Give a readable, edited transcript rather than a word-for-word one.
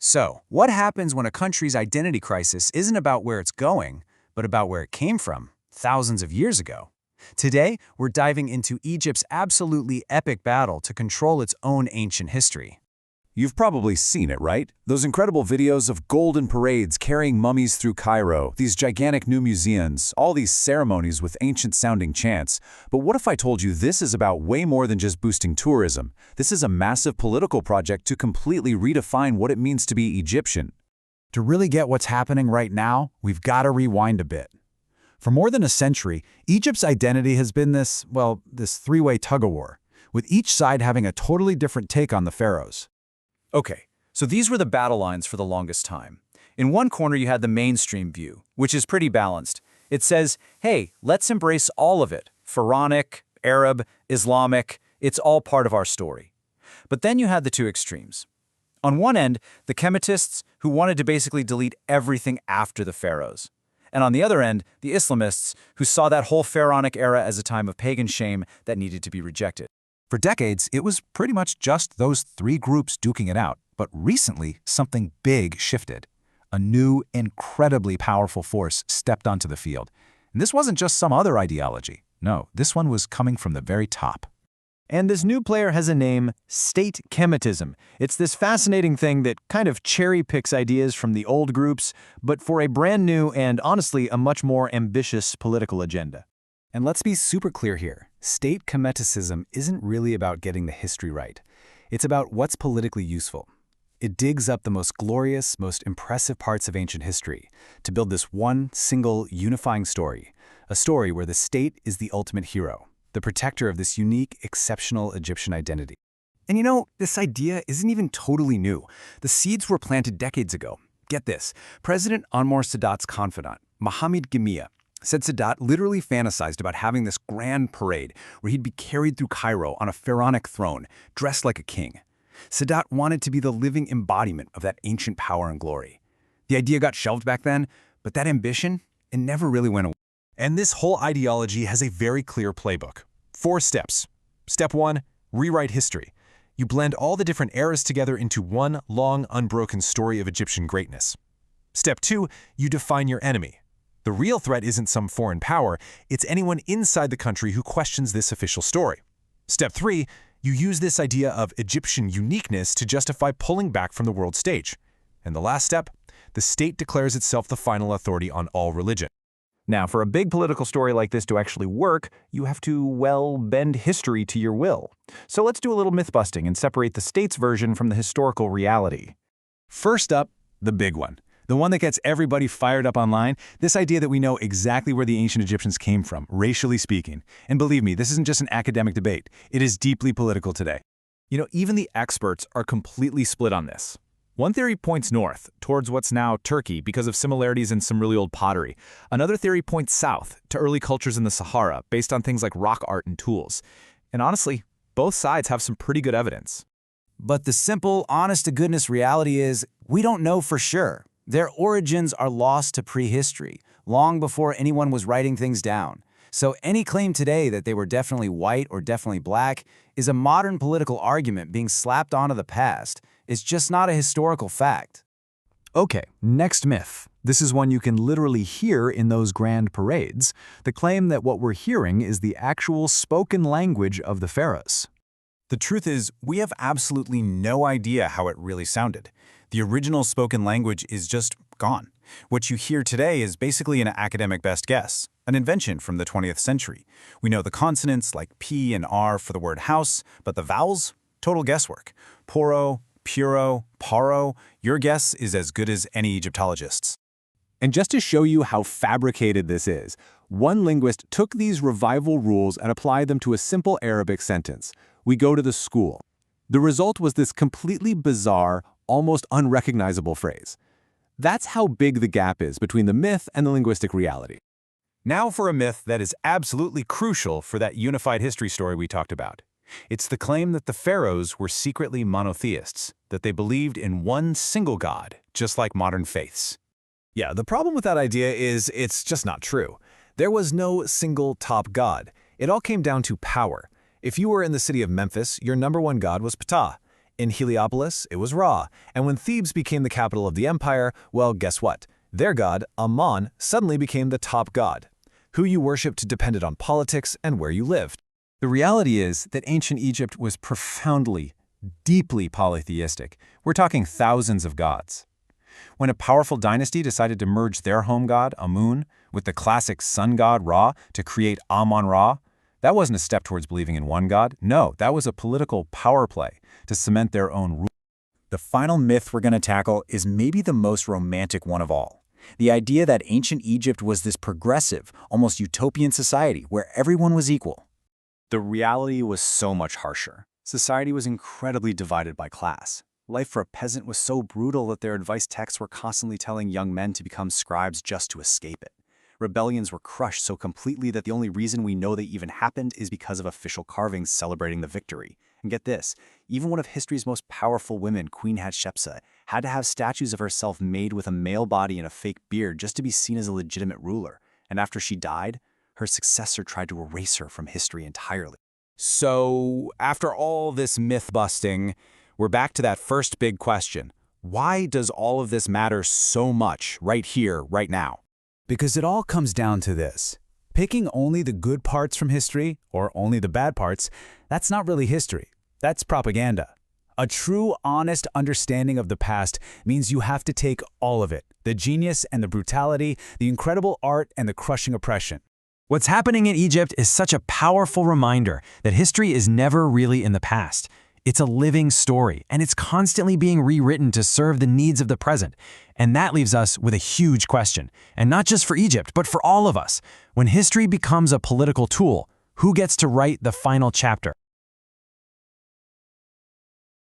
So, what happens when a country's identity crisis isn't about where it's going, but about where it came from, thousands of years ago? Today, we're diving into Egypt's absolutely epic battle to control its own ancient history. You've probably seen it, right? Those incredible videos of golden parades carrying mummies through Cairo, these gigantic new museums, all these ceremonies with ancient-sounding chants. But what if I told you this is about way more than just boosting tourism? This is a massive political project to completely redefine what it means to be Egyptian. To really get what's happening right now, we've got to rewind a bit. For more than a century, Egypt's identity has been this three-way tug-of-war, with each side having a totally different take on the pharaohs. Okay, so these were the battle lines for the longest time. In one corner you had the mainstream view, which is pretty balanced. It says, hey, let's embrace all of it. Pharaonic, Arab, Islamic, it's all part of our story. But then you had the two extremes. On one end, the Kemetists, who wanted to basically delete everything after the pharaohs. And on the other end, the Islamists, who saw that whole pharaonic era as a time of pagan shame that needed to be rejected. For decades, it was pretty much just those three groups duking it out. But recently, something big shifted. A new, incredibly powerful force stepped onto the field. And this wasn't just some other ideology. No, this one was coming from the very top. And this new player has a name, state Kemetism. It's this fascinating thing that kind of cherry-picks ideas from the old groups, but for a brand new and, honestly, a much more ambitious political agenda. And let's be super clear here. State Kemeticism isn't really about getting the history right. It's about what's politically useful. It digs up the most glorious, most impressive parts of ancient history to build this one single unifying story, a story where the state is the ultimate hero, the protector of this unique, exceptional Egyptian identity. And you know, this idea isn't even totally new. The seeds were planted decades ago. Get this, President Anwar Sadat's confidant, Mohammed Gemia, said Sadat literally fantasized about having this grand parade where he'd be carried through Cairo on a pharaonic throne, dressed like a king. Sadat wanted to be the living embodiment of that ancient power and glory. The idea got shelved back then, but that ambition, it never really went away. And this whole ideology has a very clear playbook. 4 steps. Step 1, rewrite history. You blend all the different eras together into one long, unbroken story of Egyptian greatness. Step 2, you define your enemy. The real threat isn't some foreign power, it's anyone inside the country who questions this official story. Step 3, you use this idea of Egyptian uniqueness to justify pulling back from the world stage. And the last step, the state declares itself the final authority on all religion. Now, for a big political story like this to actually work, you have to, well, bend history to your will. So let's do a little myth-busting and separate the state's version from the historical reality. First up, the big one. The one that gets everybody fired up online, this idea that we know exactly where the ancient Egyptians came from, racially speaking. And believe me, this isn't just an academic debate. It is deeply political today. You know, even the experts are completely split on this. One theory points north, towards what's now Turkey, because of similarities in some really old pottery. Another theory points south, to early cultures in the Sahara, based on things like rock art and tools. And honestly, both sides have some pretty good evidence. But the simple, honest-to-goodness reality is, we don't know for sure. Their origins are lost to prehistory, long before anyone was writing things down. So any claim today that they were definitely white or definitely black is a modern political argument being slapped onto the past. It's just not a historical fact. Okay, next myth. This is one you can literally hear in those grand parades, the claim that what we're hearing is the actual spoken language of the pharaohs. The truth is, we have absolutely no idea how it really sounded. The original spoken language is just gone. What you hear today is basically an academic best guess, an invention from the 20th century. We know the consonants like P and R for the word house, but the vowels? Total guesswork. Poro, Puro, Paro, your guess is as good as any Egyptologist's. And just to show you how fabricated this is, one linguist took these revival rules and applied them to a simple Arabic sentence. We go to the school. The result was this completely bizarre, almost unrecognizable phrase. That's how big the gap is between the myth and the linguistic reality. Now for a myth that is absolutely crucial for that unified history story we talked about. It's the claim that the pharaohs were secretly monotheists, that they believed in one single god, just like modern faiths. Yeah, the problem with that idea is it's just not true. There was no single top god. It all came down to power. If you were in the city of Memphis, your number one god was Ptah. In Heliopolis, it was Ra, and when Thebes became the capital of the empire, well, guess what? Their god, Ammon, suddenly became the top god. Who you worshipped depended on politics and where you lived. The reality is that ancient Egypt was profoundly, deeply polytheistic. We're talking thousands of gods. When a powerful dynasty decided to merge their home god, Amun, with the classic sun god, Ra, to create Amun-Ra, that wasn't a step towards believing in one god. No, that was a political power play to cement their own rule. The final myth we're going to tackle is maybe the most romantic one of all. The idea that ancient Egypt was this progressive, almost utopian society where everyone was equal. The reality was so much harsher. Society was incredibly divided by class. Life for a peasant was so brutal that their advice texts were constantly telling young men to become scribes just to escape it. Rebellions were crushed so completely that the only reason we know they even happened is because of official carvings celebrating the victory. And get this, even one of history's most powerful women, Queen Hatshepsut, had to have statues of herself made with a male body and a fake beard just to be seen as a legitimate ruler. And after she died, her successor tried to erase her from history entirely. So, after all this myth-busting, we're back to that first big question. Why does all of this matter so much right here, right now? Because it all comes down to this. Picking only the good parts from history, or only the bad parts, that's not really history. That's propaganda. A true, honest understanding of the past means you have to take all of it, the genius and the brutality, the incredible art and the crushing oppression. What's happening in Egypt is such a powerful reminder that history is never really in the past. It's a living story, and it's constantly being rewritten to serve the needs of the present. And that leaves us with a huge question, and not just for Egypt, but for all of us. When history becomes a political tool, who gets to write the final chapter?